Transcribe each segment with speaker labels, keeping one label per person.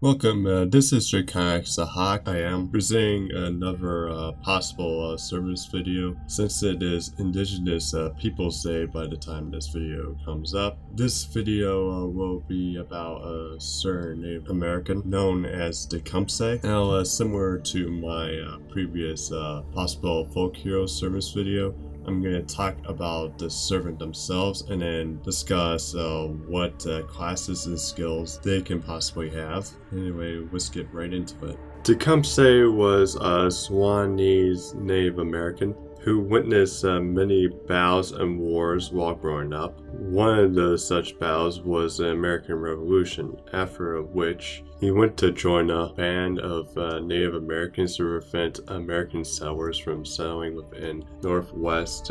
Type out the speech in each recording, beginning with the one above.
Speaker 1: Welcome, this is Techumseh. I am presenting another possible service video since it is Indigenous Peoples Day by the time this video comes up. This video will be about a certain Native American known as Tecumseh. Now, similar to my previous possible folk hero service video, I'm going to talk about the servant themselves and then discuss what classes and skills they can possibly have. Anyway, let's get right into it. Tecumseh was a Swanese Native American who witnessed many battles and wars while growing up. One of those such battles was the American Revolution, after which he went to join a band of Native Americans to prevent American settlers from settling within Northwest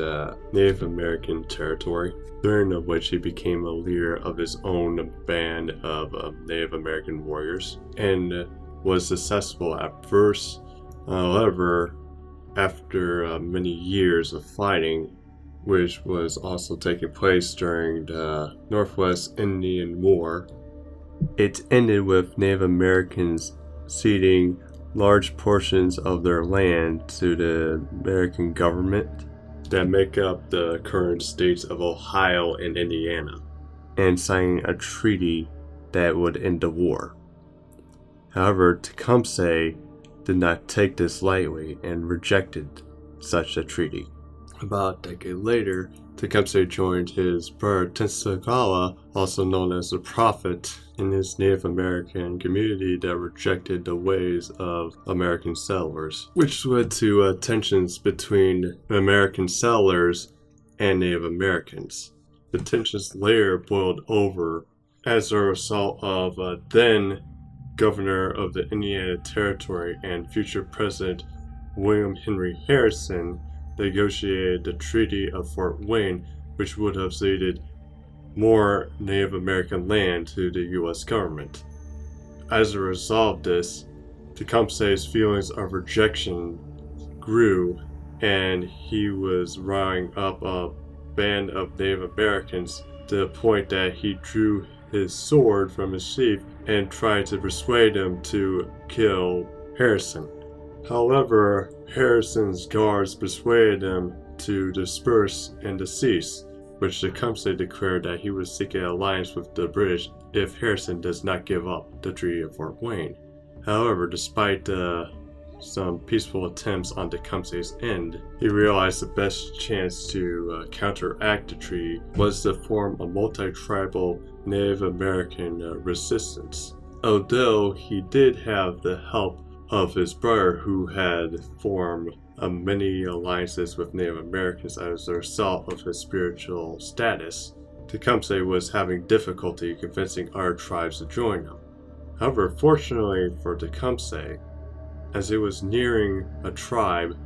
Speaker 1: Native American territory, during which he became a leader of his own band of Native American warriors, and was successful at first. However, after many years of fighting, which was also taking place during the Northwest Indian War, it ended with Native Americans ceding large portions of their land to the American government that make up the current states of Ohio and Indiana, and signing a treaty that would end the war. However, Tecumseh did not take this lightly and rejected such a treaty. About a decade later, Tecumseh joined his brother Tippecanoe, also known as the Prophet, in his Native American community that rejected the ways of American settlers, which led to tensions between American settlers and Native Americans. The tensions later boiled over as a result of then Governor of the Indiana Territory and future President William Henry Harrison negotiated the Treaty of Fort Wayne, which would have ceded more Native American land to the U.S. government. As a result of this, Tecumseh's feelings of rejection grew, and he was rallying up a band of Native Americans to the point that he drew his sword from his sheath and tried to persuade him to kill Harrison. However, Harrison's guards persuaded him to disperse and to cease, which Tecumseh declared that he would seek an alliance with the British if Harrison does not give up the Treaty of Fort Wayne. However, despite some peaceful attempts on Tecumseh's end, he realized the best chance to counteract the treaty was to form a multi-tribal Native American resistance. Although he did have the help of his brother, who had formed many alliances with Native Americans as a result of his spiritual status, Tecumseh was having difficulty convincing other tribes to join him. However, fortunately for Tecumseh, as he was nearing a tribe,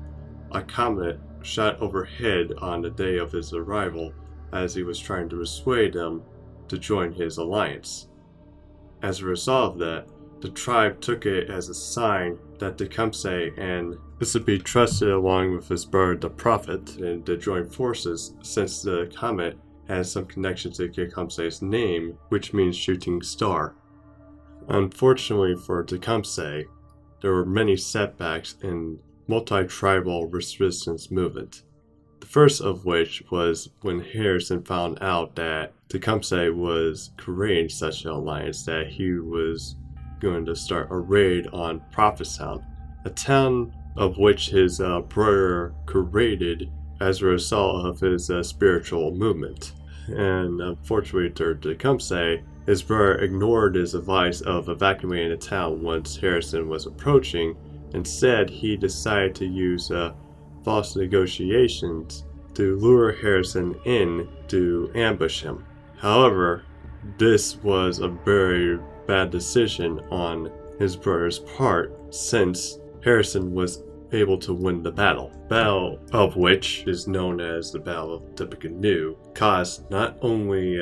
Speaker 1: a comet shot overhead on the day of his arrival as he was trying to persuade them to join his alliance. As a result of that, the tribe took it as a sign that Tecumseh and is to be trusted along with his brother the Prophet and to join forces, since the comet has some connection to Tecumseh's name, which means shooting star. Unfortunately for Tecumseh, there were many setbacks in multi-tribal resistance movement. The first of which was when Harrison found out that Tecumseh was creating such an alliance that he was going to start a raid on Prophetstown, a town of which his brother created as a result of his spiritual movement. And unfortunately for Tecumseh, his brother ignored his advice of evacuating the town once Harrison was approaching. Instead, he decided to use false negotiations to lure Harrison in to ambush him. However, this was a very bad decision on his brother's part, since Harrison was able to win the battle of which is known as the Battle of Tippecanoe, caused not only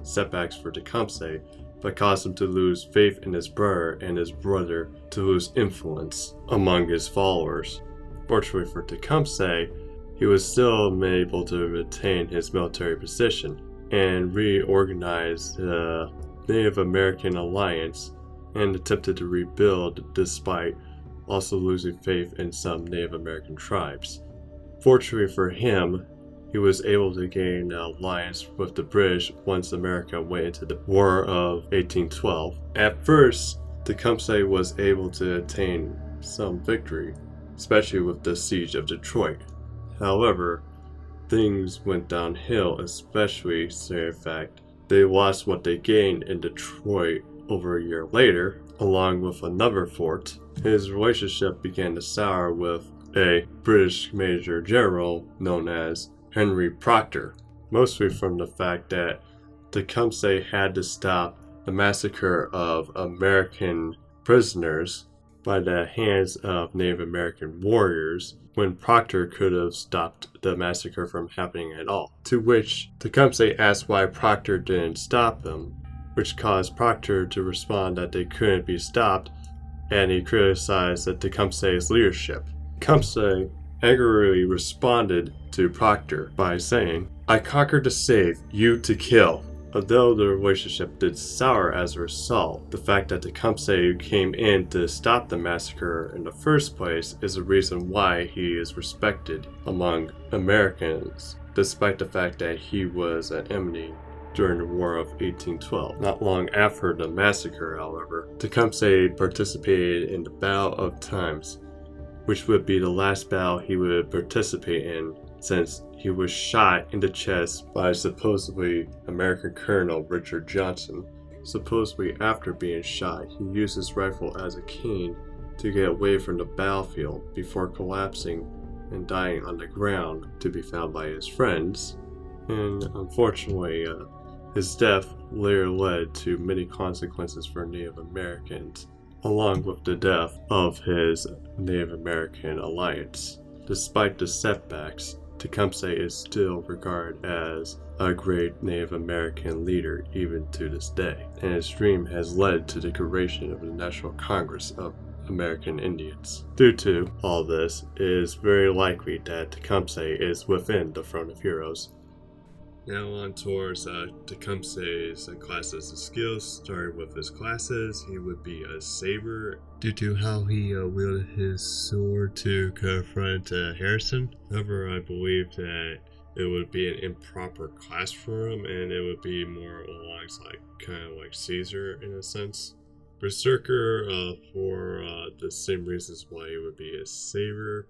Speaker 1: setbacks for Tecumseh, but caused him to lose faith in his brother and his brother to lose influence among his followers. Fortunately for Tecumseh, he was still able to retain his military position and reorganize the Native American alliance and attempted to rebuild despite also losing faith in some Native American tribes. Fortunately for him, he was able to gain an alliance with the British once America went into the War of 1812. At first, Tecumseh was able to attain some victory, especially with the siege of Detroit. However, things went downhill, especially the fact they lost what they gained in Detroit over a year later, along with another fort. His relationship began to sour with a British Major General known as Henry Proctor, mostly from the fact that Tecumseh had to stop the massacre of American prisoners by the hands of Native American warriors when Proctor could have stopped the massacre from happening at all. To which Tecumseh asked why Proctor didn't stop them, which caused Proctor to respond that they couldn't be stopped, and he criticized Tecumseh's leadership. Tecumseh angrily responded to Proctor by saying, "I conquered to save, you to kill." Although the relationship did sour as a result, the fact that Tecumseh came in to stop the massacre in the first place is the reason why he is respected among Americans, despite the fact that he was an enemy during the War of 1812. Not long after the massacre, however, Tecumseh participated in the Battle of Thames, which would be the last battle he would participate in since he was shot in the chest by supposedly American Colonel Richard Johnson. Supposedly after being shot, he used his rifle as a cane to get away from the battlefield before collapsing and dying on the ground to be found by his friends. And unfortunately, his death later led to many consequences for Native Americans, along with the death of his Native American alliance. Despite the setbacks, Tecumseh is still regarded as a great Native American leader even to this day, and his dream has led to the creation of the National Congress of American Indians. Due to all this, it is very likely that Tecumseh is within the Throne of Heroes. Now on towards Tecumseh's classes and skills. Starting with his classes, he would be a saber due to how he wielded his sword to confront Harrison. However, I believe that it would be an improper class for him, and it would be more along kind of like Caesar in a sense. Berserker for the same reasons why he would be a saber.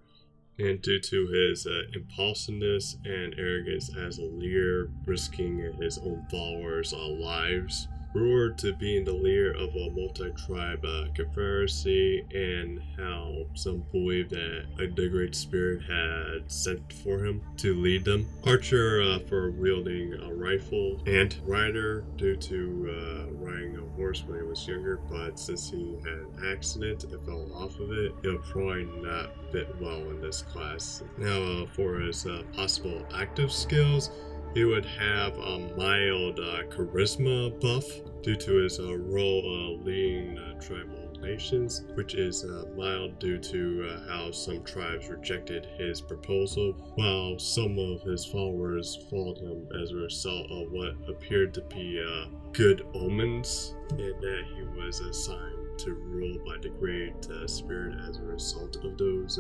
Speaker 1: And due to his impulsiveness and arrogance as a leader, risking his own followers' lives, rumored to being the leader of a multi-tribe confederacy, and how some believe that the Great Spirit had sent for him to lead them. Archer for wielding a rifle, and rider due to riding a horse when he was younger, but since he had an accident and fell off of it, he'll probably not fit well in this class. Now for his possible active skills, he would have a mild charisma buff due to his role leading tribal nations, which is mild due to how some tribes rejected his proposal, while some of his followers followed him as a result of what appeared to be good omens, and that he was assigned to rule by the Great Spirit as a result of those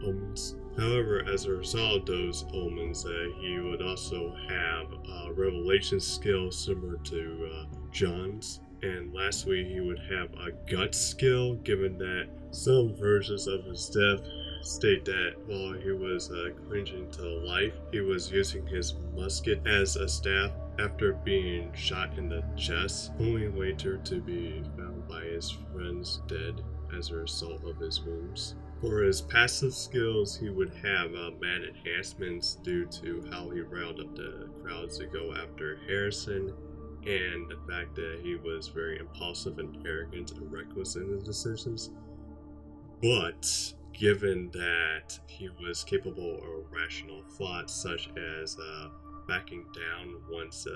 Speaker 1: omens. However, as a result of those omens, he would also have a revelation skill similar to John's. And lastly, he would have a gut skill, given that some versions of his death state that while he was clinging to life, he was using his musket as a staff after being shot in the chest, only later to be found by his friends dead as a result of his wounds. For his passive skills, he would have mad enhancements due to how he riled up the crowds to go after Harrison, and the fact that he was very impulsive and arrogant and reckless in his decisions. But given that he was capable of rational thought, such as backing down once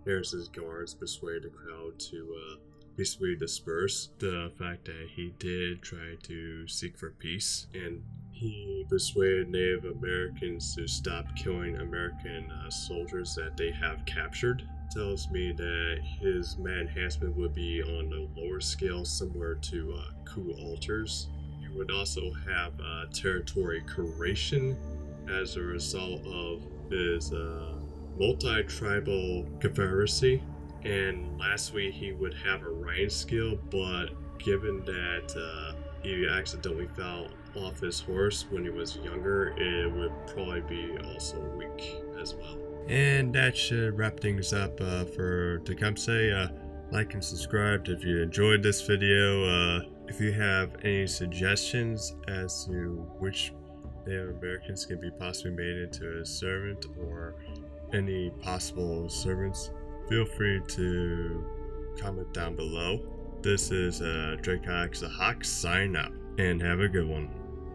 Speaker 1: Harrison's guards persuaded the crowd to basically disperse, the fact that he did try to seek for peace, and he persuaded Native Americans to stop killing American soldiers that they have captured. Tells me that his man enhancement would be on a lower scale, similar to coup alters. He would also have territory curation as a result of his multi-tribal confederacy. And lastly, he would have a riding skill, but given that he accidentally fell off his horse when he was younger, it would probably be also weak as well. And that should wrap things up for Tecumseh. Like and subscribe if you enjoyed this video. If you have any suggestions as to which Native Americans can be possibly made into a servant or any possible servants, feel free to comment down below. This is Techumseh Picture signing out, and have a good one.